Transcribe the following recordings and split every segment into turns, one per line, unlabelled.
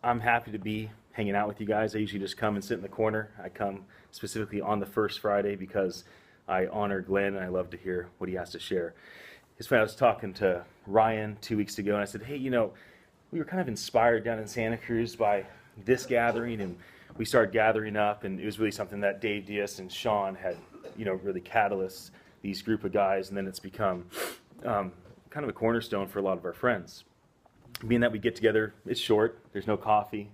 I'm happy to be hanging out with you guys. I usually just come and sit in the corner. I come specifically on the first Friday because I honor Glenn and I love to hear what he has to share. It's funny, I was talking to Ryan 2 weeks ago and I said, hey, we were kind of inspired down in Santa Cruz by this gathering, and we started gathering up, and it was really something that Dave Diaz and Sean had, really catalyst these group of guys, and then it's become kind of a cornerstone for a lot of our friends. Being that we get together, it's short, there's no coffee,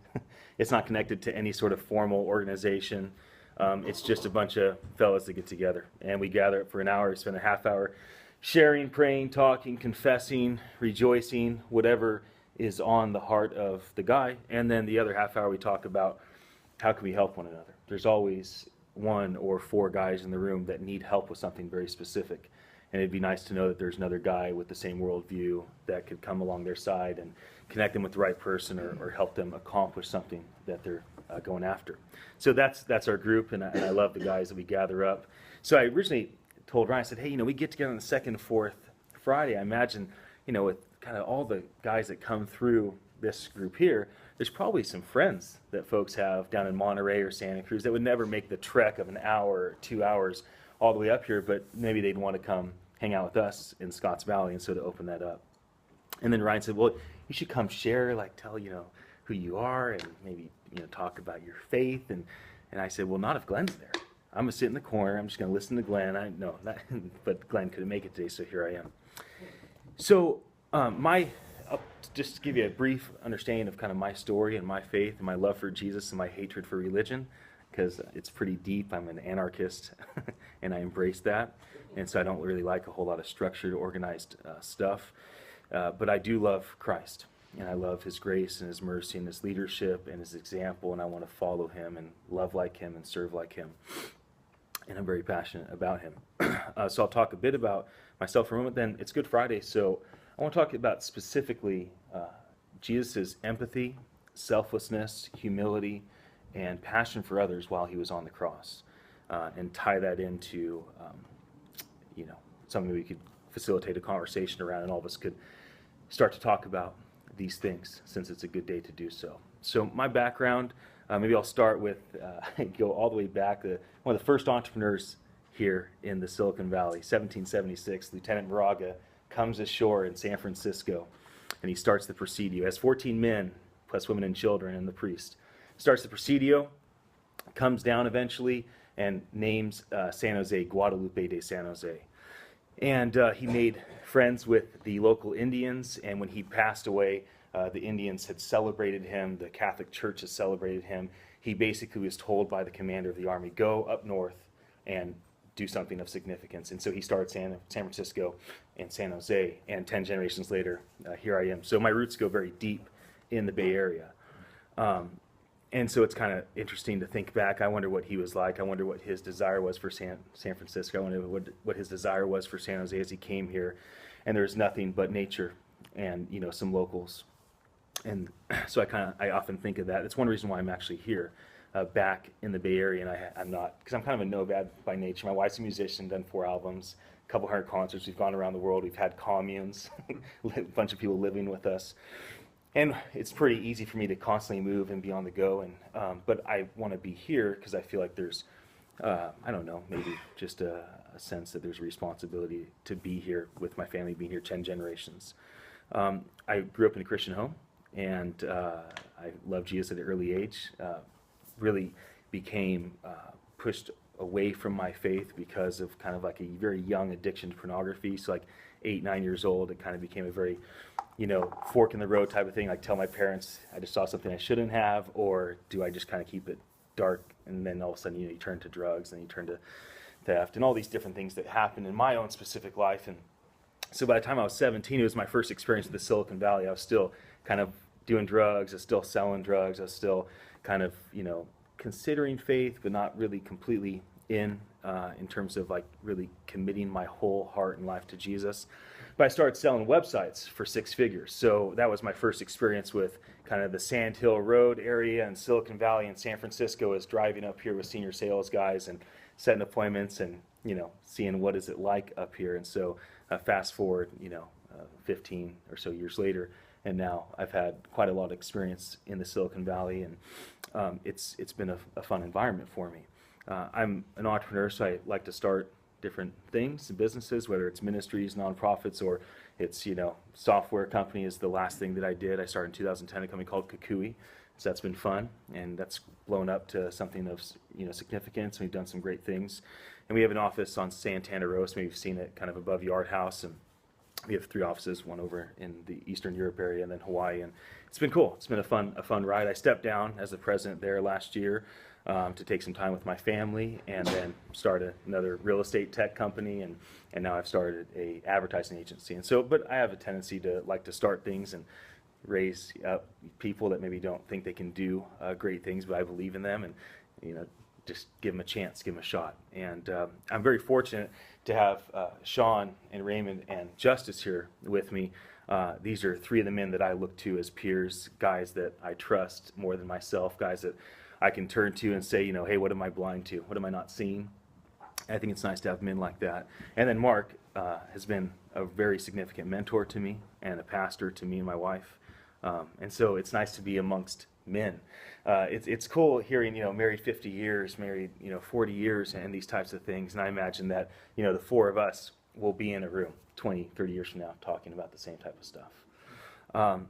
it's not connected to any sort of formal organization. It's just a bunch of fellas that get together, and we gather for an hour, spend a half hour sharing, praying, talking, confessing, rejoicing, whatever is on the heart of the guy, and then the other half hour we talk about how can we help one another. There's always one or four guys in the room that need help with something very specific, and it'd be nice to know that there's another guy with the same worldview that could come along their side and connect them with the right person or help them accomplish something that they're going after. So that's our group, and I love the guys that we gather up. So I originally told Ryan, I said, hey, we get together on the second and fourth Friday. I imagine, with kind of all the guys that come through this group here, there's probably some friends that folks have down in Monterey or Santa Cruz that would never make the trek of an hour or 2 hours all the way up here, but maybe they'd want to come hang out with us in Scotts Valley, and so to open that up. And then Ryan said, well, you should come share, tell, who you are, and maybe, talk about your faith. And I said, well, not if Glenn's there. I'm going to sit in the corner. I'm just going to listen to Glenn. But Glenn couldn't make it today, so here I am. So I'll just give you a brief understanding of kind of my story and my faith and my love for Jesus and my hatred for religion, because it's pretty deep. I'm an anarchist, and I embrace that. And so I don't really like a whole lot of structured, organized stuff. But I do love Christ, and I love his grace and his mercy and his leadership and his example, and I want to follow him and love like him and serve like him. And I'm very passionate about him. So I'll talk a bit about myself for a moment. Then it's Good Friday, so I want to talk about specifically Jesus' empathy, selflessness, humility, and passion for others while he was on the cross, and tie that into something we could facilitate a conversation around, and all of us could start to talk about these things, since it's a good day to do so. So my background, maybe I'll start with, go all the way back, one of the first entrepreneurs here in the Silicon Valley, 1776, Lieutenant Moraga comes ashore in San Francisco, and he starts the Presidio. He has 14 men, plus women and children, and the priest. Starts the Presidio, comes down eventually, and names San Jose, Guadalupe de San Jose. And he made friends with the local Indians, and when he passed away, the Indians had celebrated him, the Catholic Church has celebrated him. He basically was told by the commander of the army, go up north and do something of significance. And so he started San Francisco and San Jose, and 10 generations later, here I am. So my roots go very deep in the Bay Area. And so it's kind of interesting to think back. I wonder what he was like. I wonder what his desire was for San Francisco. I wonder what his desire was for San Jose as he came here. And there was nothing but nature and, some locals. And so I often think of that. It's one reason why I'm actually here, back in the Bay Area. And I'm not, because I'm kind of a nomad by nature. My wife's a musician, done 4 albums, a couple hundred concerts. We've gone around the world. We've had communes, a bunch of people living with us. And it's pretty easy for me to constantly move and be on the go, but I want to be here because I feel like there's, I don't know, maybe just a sense that there's a responsibility to be here with my family, being here 10 generations. I grew up in a Christian home, and I loved Jesus at an early age. Really became pushed away from my faith because of kind of like a very young addiction to pornography. So 8, 9 years old, it kind of became a very fork in the road type of thing. Tell my parents I just saw something I shouldn't have, or do I just kind of keep it dark? And then all of a sudden, you turn to drugs, and you turn to theft, and all these different things that happened in my own specific life. And so by the time I was 17, it was my first experience with the Silicon Valley. I was still kind of doing drugs. I was still selling drugs. I was still kind of, considering faith, but not really completely in terms of really committing my whole heart and life to Jesus. But I started selling websites for 6 figures. So that was my first experience with kind of the Sand Hill Road area and Silicon Valley and San Francisco, is driving up here with senior sales guys and setting appointments and, seeing what is it like up here. And so fast forward, 15 or so years later, and now I've had quite a lot of experience in the Silicon Valley, and it's been a fun environment for me. I'm an entrepreneur, so I like to start different things and businesses, whether it's ministries, nonprofits, or it's, software company is the last thing that I did. I started in 2010 a company called Kukui, so that's been fun, and that's blown up to something of, significance. We've done some great things, and we have an office on Santana Row, so maybe you've seen it kind of above Yard House, and we have 3 offices, one over in the Eastern Europe area and then Hawaii, and it's been cool. It's been a fun ride. I stepped down as the president there last year to take some time with my family, and then start another real estate tech company, and now I've started a advertising agency. And so, but I have a tendency to like to start things and raise up people that maybe don't think they can do great things, but I believe in them, and just give them a chance, give them a shot. And I'm very fortunate to have Sean and Raymond and Justice here with me. These are 3 of the men that I look to as peers, guys that I trust more than myself, guys that I can turn to and say, hey, what am I blind to? What am I not seeing? I think it's nice to have men like that. And then Mark has been a very significant mentor to me and a pastor to me and my wife. And so it's nice to be amongst men. It's cool hearing, married 50 years, married, 40 years, and these types of things. And I imagine that, the 4 of us will be in a room 20, 30 years from now talking about the same type of stuff.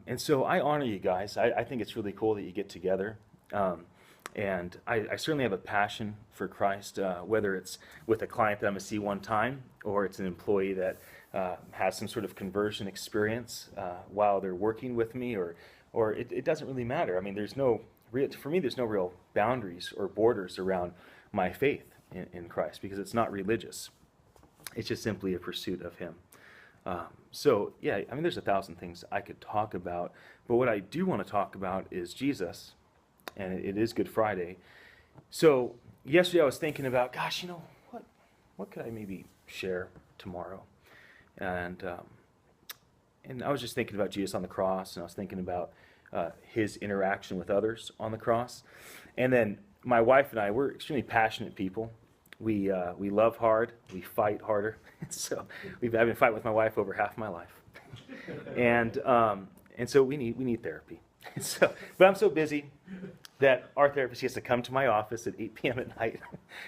And so I honor you guys. I think it's really cool that you get together. And I certainly have a passion for Christ, whether it's with a client that I'm going to see one time, or it's an employee that has some sort of conversion experience while they're working with me, or it doesn't really matter. I mean, for me, there's no real boundaries or borders around my faith in Christ, because it's not religious. It's just simply a pursuit of Him. So, yeah, I mean, there's 1,000 things I could talk about, but what I do want to talk about is Jesus. And it is Good Friday. So yesterday I was thinking about, gosh, what could I maybe share tomorrow? And I was just thinking about Jesus on the cross, and I was thinking about his interaction with others on the cross. And then my wife and I, we're extremely passionate people. We love hard. We fight harder. So I've been fighting with my wife over half my life. And so we need therapy. But I'm so busy that our therapist has to come to my office at 8 p.m. at night.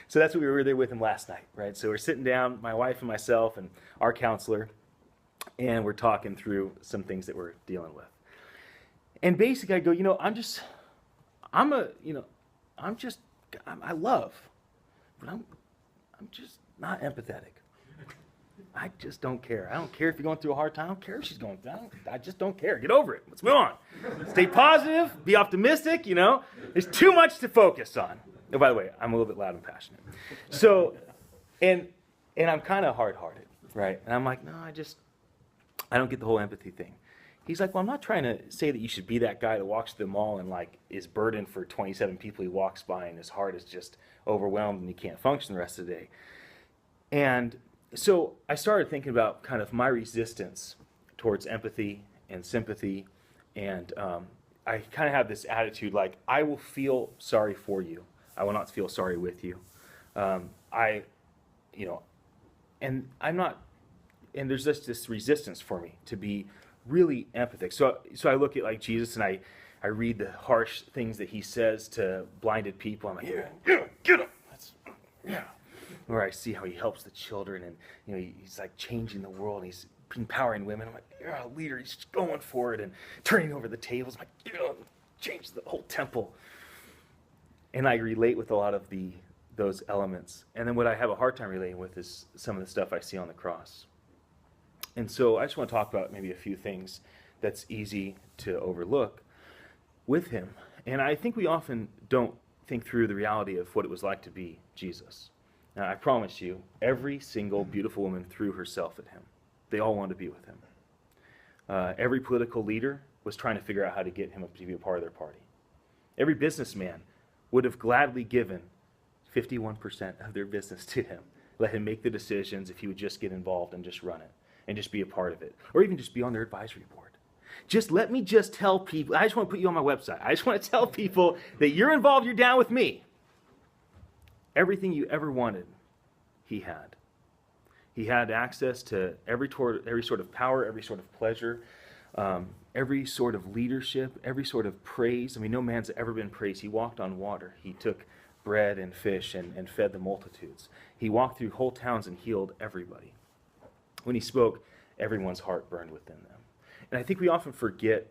So that's what we were there with him last night, right? So we're sitting down, my wife and myself and our counselor, and we're talking through some things that we're dealing with. And basically I go, I love, but I'm just not empathetic. I just don't care. I don't care if you're going through a hard time. I don't care if she's going through. I just don't care. Get over it. Let's move on. Stay positive. Be optimistic. There's too much to focus on. Oh, by the way, I'm a little bit loud and passionate. So, and I'm kind of hard-hearted, right? And I'm like, no, I don't get the whole empathy thing. He's like, well, I'm not trying to say that you should be that guy that walks to the mall and is burdened for 27 people he walks by, and his heart is just overwhelmed and he can't function the rest of the day. And so I started thinking about kind of my resistance towards empathy and sympathy, and I kind of have this attitude like, I will feel sorry for you. I will not feel sorry with you. And I'm not, and there's just this resistance for me to be really empathic. So I look at Jesus, and I read the harsh things that he says to blinded people. I'm like, yeah, get him. Yeah. Or I see how he helps the children, and he's like changing the world, and he's empowering women. I'm like, yeah, leader, he's just going for it and turning over the tables. I'm like, yeah, change the whole temple. And I relate with a lot of those elements. And then what I have a hard time relating with is some of the stuff I see on the cross. And so I just want to talk about maybe a few things that's easy to overlook with him. And I think we often don't think through the reality of what it was like to be Jesus. Now, I promise you, every single beautiful woman threw herself at him. They all wanted to be with him. Every political leader was trying to figure out how to get him to be a part of their party. Every businessman would have gladly given 51% of their business to him, let him make the decisions if he would just get involved and just run it and just be a part of it, or even just be on their advisory board. Just let me just tell people, I just want to put you on my website. I just want to tell people that you're involved, you're down with me. Everything you ever wanted, he had. He had access to every sort of power, every sort of pleasure. every sort of leadership, every sort of praise. I mean, no man's ever been praised. He walked on water. He took bread and fish and fed the multitudes. He walked through whole towns and healed everybody. When he spoke, everyone's heart burned within them. And I think we often forget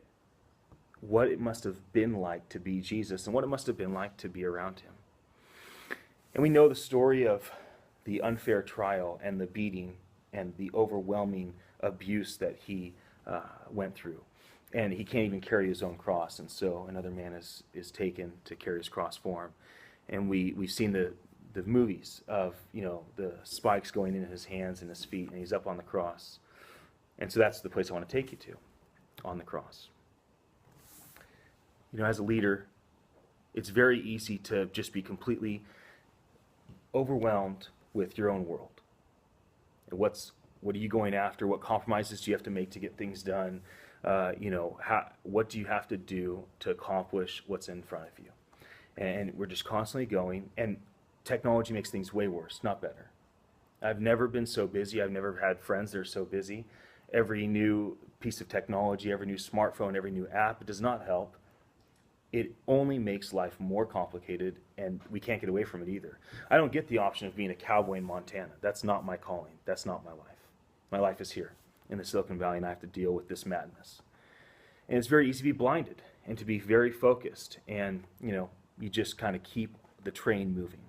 what it must have been like to be Jesus and what it must have been like to be around him. And we know the story of the unfair trial and the beating and the overwhelming abuse that he went through. And he can't even carry his own cross, and so another man is taken to carry his cross for him. And we've seen the movies of, the spikes going in his hands and his feet, and he's up on the cross. And so that's the place I want to take you to, on the cross. As a leader, it's very easy to just be completely overwhelmed with your own world. And what are you going after? What compromises do you have to make to get things done? What do you have to do to accomplish what's in front of you? And we're just constantly going, and technology makes things way worse, not better. I've never been so busy. I've never had friends that are so busy. Every new piece of technology, every new smartphone, every new app, it does not help. It only makes life more complicated, and we can't get away from it either. I don't get the option of being a cowboy in Montana. That's not my calling. That's not my life. My life is here in the Silicon Valley, and I have to deal with this madness. And it's very easy to be blinded and to be very focused, and you just kind of keep the train moving.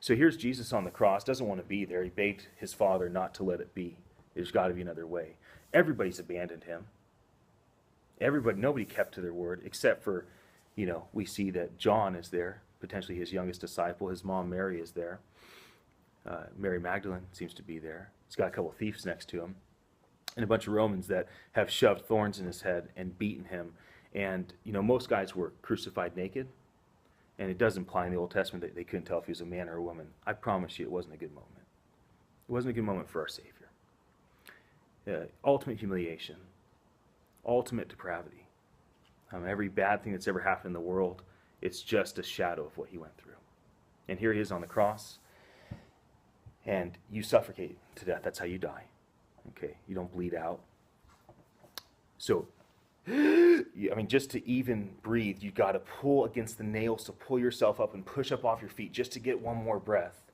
So here's Jesus on the cross, doesn't want to be there. He begged his Father not to let it be. There's got to be another way. Everybody's abandoned him. Nobody kept to their word, except for, we see that John is there, potentially his youngest disciple. His mom, Mary, is there. Mary Magdalene seems to be there. He's got a couple of thieves next to him, and a bunch of Romans that have shoved thorns in his head and beaten him. And, most guys were crucified naked, and it does imply in the Old Testament that they couldn't tell if he was a man or a woman. I promise you it wasn't a good moment. It wasn't a good moment for our Savior. Ultimate humiliation, ultimate depravity. Every bad thing that's ever happened in the world, it's just a shadow of what he went through. And here he is on the cross, and you suffocate to death. That's how you die. Okay, you don't bleed out. So, just to even breathe, you've got to pull against the nails to pull yourself up and push up off your feet just to get one more breath.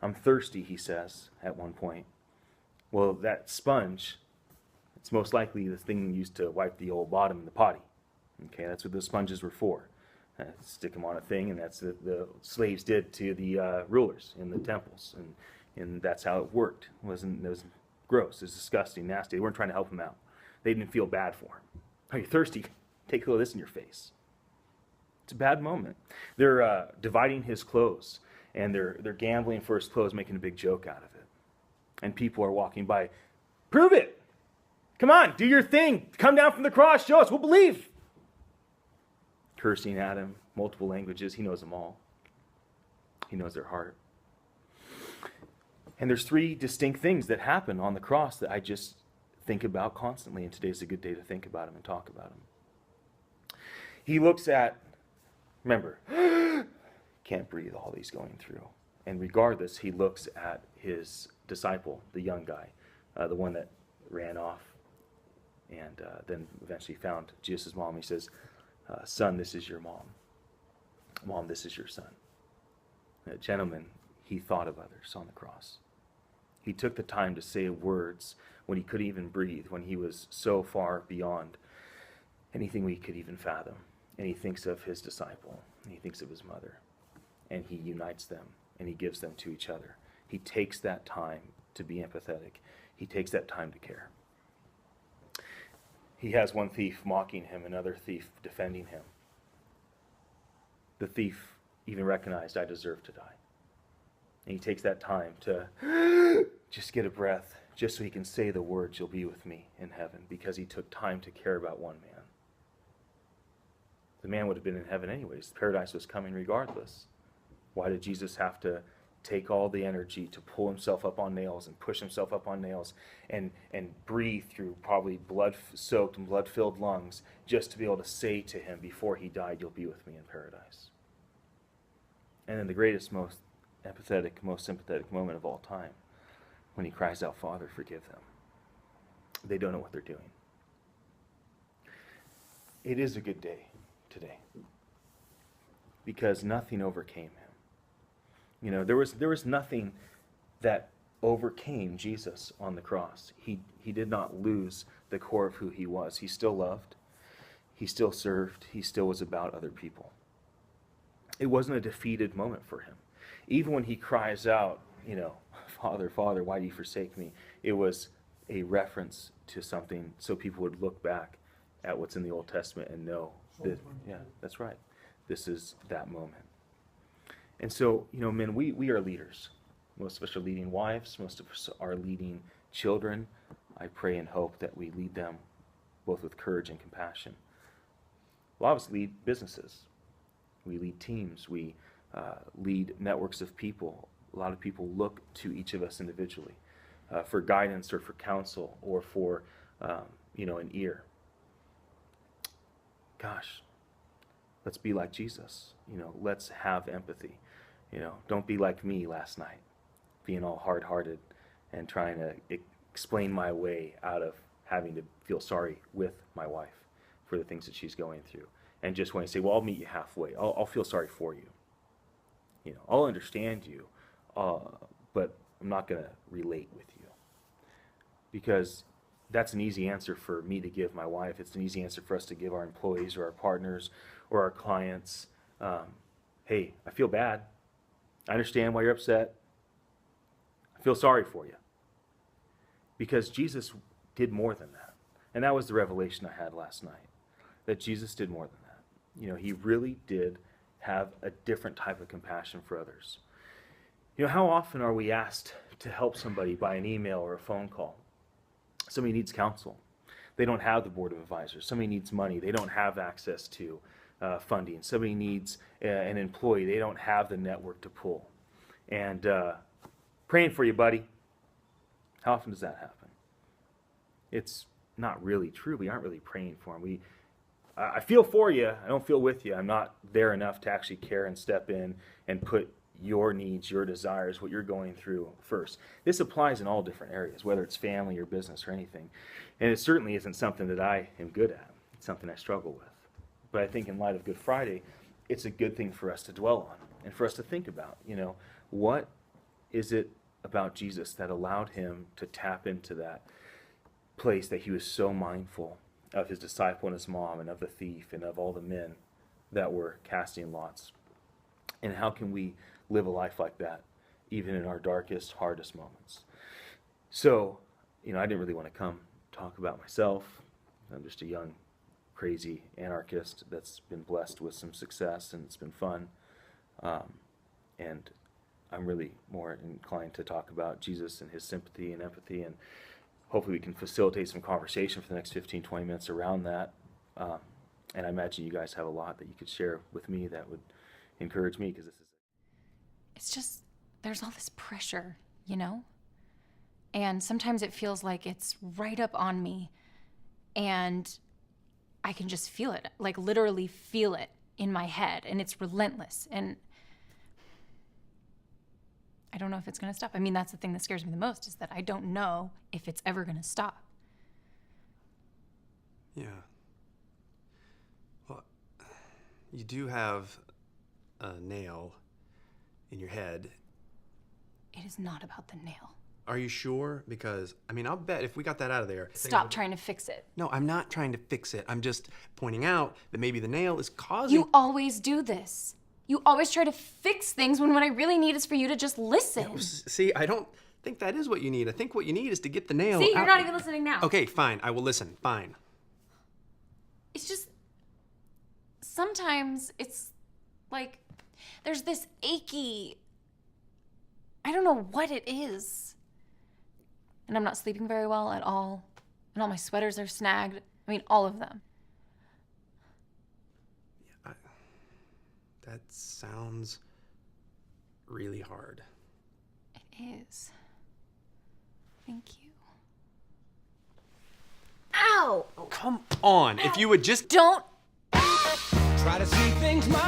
I'm thirsty, he says at one point. Well, that sponge, it's most likely the thing used to wipe the old bottom in the potty. Okay, that's what those sponges were for. Stick them on a thing, and that's what the slaves did to the rulers in the temples, and that's how it worked. It was gross, it was disgusting, nasty. They weren't trying to help him out. They didn't feel bad for him. Are you thirsty? Take a little of this in your face. It's a bad moment. They're dividing his clothes, and they're gambling for his clothes, making a big joke out of it. And people are walking by. Prove it! Come on, do your thing. Come down from the cross, show us, we'll believe. Cursing at him, multiple languages. He knows them all. He knows their heart. And there's three distinct things that happen on the cross that I just think about constantly, and today's a good day to think about him and talk about him. He looks at, remember, can't breathe all he's going through. And regardless, he looks at his disciple, the young guy, the one that ran off and then eventually found Jesus' mom. He says, son, this is your mom. Mom, this is your son. Gentlemen, he thought of others on the cross. He took the time to say words when he couldn't even breathe, when he was so far beyond anything we could even fathom. And he thinks of his disciple, and he thinks of his mother, and he unites them, and he gives them to each other. He takes that time to be empathetic. He takes that time to care. He has one thief mocking him, another thief defending him. The thief even recognized, I deserve to die. And he takes that time to just get a breath, just so he can say the words, you'll be with me in heaven, because he took time to care about one man. The man would have been in heaven anyways. Paradise was coming regardless. Why did Jesus have to take all the energy to pull himself up on nails and push himself up on nails and breathe through probably blood-soaked and blood-filled lungs just to be able to say to him before he died, you'll be with me in paradise? And then the greatest, most empathetic, most sympathetic moment of all time, when he cries out, Father, forgive them. They don't know what they're doing. it is a good day today because nothing overcame him. You know, there was nothing that overcame Jesus on the cross. He did not lose the core of who he was. He still loved. He still served. He still was about other people. It wasn't a defeated moment for him. Even when he cries out, you know, Father, Father, why do you forsake me? It was a reference to something so people would look back at what's in the Old Testament and know that, yeah, that's right. This is that moment. And so, you know, men, we are leaders. Most of us are leading wives. Most of us are leading children. I pray and hope that we lead them both with courage and compassion. A lot of us lead businesses. We lead teams. We lead networks of people. A lot of people look to each of us individually for guidance or for counsel or for, an ear. Gosh, let's be like Jesus. You know, let's have empathy. You know, don't be like me last night, being all hard-hearted and trying to explain my way out of having to feel sorry with my wife for the things that she's going through. And just want to say, well, I'll meet you halfway. I'll feel sorry for you. You know, I'll understand you, but I'm not going to relate with you. Because that's an easy answer for me to give my wife. It's an easy answer for us to give our employees or our partners or our clients. Hey, I feel bad. I understand why you're upset. I feel sorry for you. Because Jesus did more than that. And that was the revelation I had last night. That Jesus did more than that. You know, he really did have a different type of compassion for others. You know, how often are we asked to help somebody by an email or a phone call? Somebody needs counsel. They don't have the board of advisors. Somebody needs money. They don't have access to funding. Somebody needs an employee. They don't have the network to pull. And praying for you, buddy. How often does that happen? It's not really true. We aren't really praying for them. I feel for you. I don't feel with you. I'm not there enough to actually care and step in and put your needs, your desires, what you're going through first. This applies in all different areas, whether it's family or business or anything. And it certainly isn't something that I am good at. It's something I struggle with. But I think in light of Good Friday, it's a good thing for us to dwell on and for us to think about, you know, what is it about Jesus that allowed him to tap into that place that he was so mindful of his disciple and his mom and of the thief and of all the men that were casting lots? And how can we live a life like that, even in our darkest, hardest moments? So, you know, I didn't really want to come talk about myself. I'm just a young, crazy anarchist that's been blessed with some success, and it's been fun. And I'm really more inclined to talk about Jesus and his sympathy and empathy, and hopefully we can facilitate some conversation for the next 15, 20 minutes around that. And I imagine you guys have a lot that you could share with me that would encourage me, because this is...
It's just, there's all this pressure, you know? And sometimes it feels like it's right up on me, and I can just feel it, like literally feel it in my head, and it's relentless. And I don't know if it's going to stop. I mean, that's the thing that scares me the most, is that I don't know if it's ever going to stop.
Yeah. Well, you do have a nail in your head.
It is not about the nail.
Are you sure? Because, I mean, I'll bet if we got that out of there...
Stop trying to fix it.
No, I'm not trying to fix it. I'm just pointing out that maybe the nail is causing...
You always do this. You always try to fix things when what I really need is for you to just listen.
Yeah, see, I don't think that is what you need. I think what you need is to get the nail
See, you're
out.
not even listening now.
Okay, fine. I will listen. Fine.
It's just... Sometimes it's like there's this achy... I don't know what it is. And I'm not sleeping very well at all. And all my sweaters are snagged. I mean, all of them.
Yeah, that sounds really hard.
It is. Thank you. Ow!
Oh, come on. Ow. If you would just...
Don't...
Try to see things my